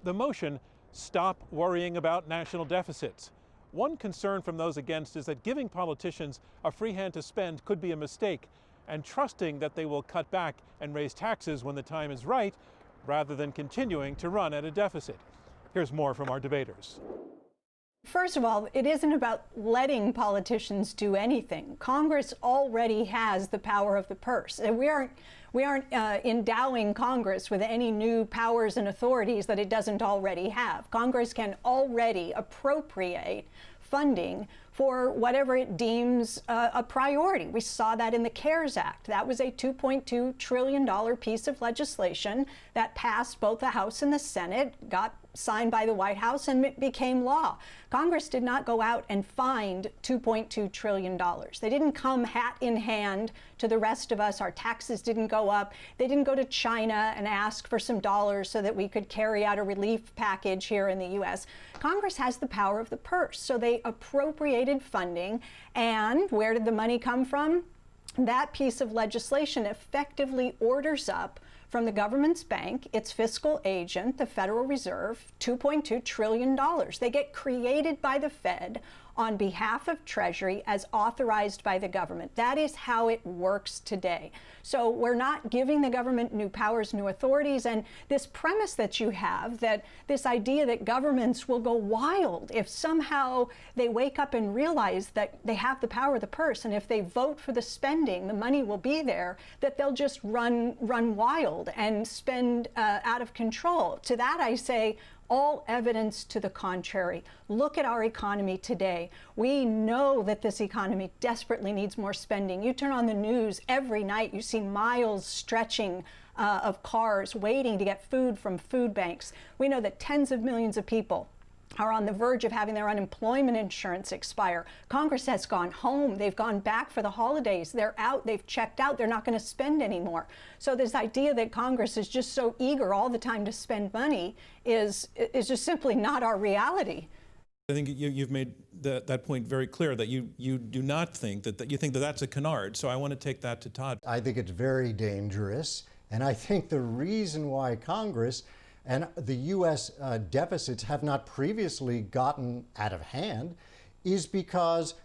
The motion, "Stop worrying about national deficits." One concern from those against is that giving politicians a free hand to spend could be a mistake, and trusting that they will cut back and raise taxes when the time is right, rather than continuing to run at a deficit. Here's more from our debaters. First of all, it isn't about letting politicians do anything. Congress already has the power of the purse. And we aren't endowing Congress with any new powers and authorities that it doesn't already have. Congress can already appropriate funding for whatever it deems a priority. We saw that in the CARES Act. That was a $2.2 trillion piece of legislation that passed both the House and the Senate, got signed by the White House, and it became law. Congress did not go out and find $2.2 trillion. They didn't come hat in hand to the rest of us. Our taxes didn't go up. They didn't go to China and ask for some dollars so that we could carry out a relief package here in the U.S. Congress has the power of the purse, so they appropriated funding. And where did the money come from? That piece of legislation effectively orders up from the government's bank, its fiscal agent, the Federal Reserve, $2.2 trillion. They get created by the Fed on behalf of Treasury as authorized by the government. That is how it works today. So we're not giving the government new powers, new authorities, and this premise that you have, that this idea that governments will go wild if somehow they wake up and realize that they have the power of the purse, and if they vote for the spending, the money will be there, that they'll just run wild and spend out of control. To that I say, all evidence to the contrary. Look at our economy today. We know that this economy desperately needs more spending. You turn on the news every night, you see miles stretching of cars waiting to get food from food banks. We know that tens of millions of people are on the verge of having their unemployment insurance expire. Congress has gone home. They've gone back for the holidays. They're out. They've checked out. They're not going to spend anymore. So this idea that Congress is just so eager all the time to spend money is just simply not our reality. I think you've made that point very clear, that you do not think that you think that that's a canard. So I want to take that to Todd. I think it's very dangerous. And I think the reason why Congress and the U.S. Deficits have not previously gotten out of hand is because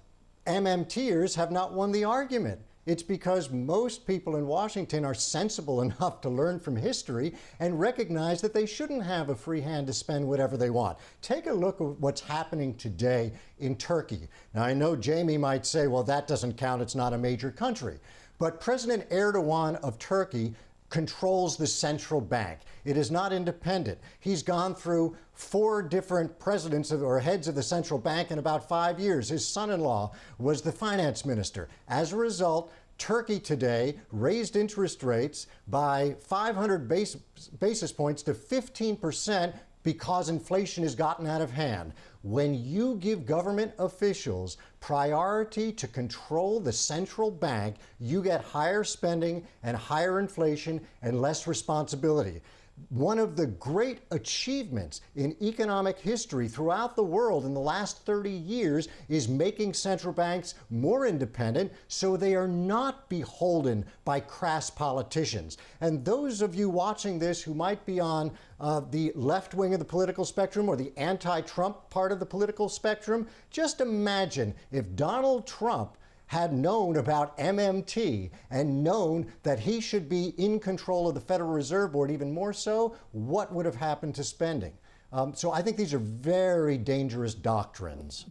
MMTers have not won the argument. It's because most people in Washington are sensible enough to learn from history and recognize that they shouldn't have a free hand to spend whatever they want. Take a look at what's happening today in Turkey. Now, I know Jamie might say, well, that doesn't count. It's not a major country. But President Erdogan of Turkey controls the central bank. It is not independent. He's gone through 4 different presidents or heads of the central bank in about 5 years. His son-in-law was the finance minister. As a result, Turkey today raised interest rates by 500 basis points to 15% because inflation has gotten out of hand. When you give government officials priority to control the central bank, you get higher spending and higher inflation and less responsibility. One of the great achievements in economic history throughout the world in the last 30 years is making central banks more independent so they are not beholden by crass politicians. And those of you watching this who might be on the left wing of the political spectrum or the anti-Trump part of the political spectrum, just imagine if Donald Trump had known about MMT and known that he should be in control of the Federal Reserve Board, even more so, what would have happened to spending? So I think these are very dangerous doctrines.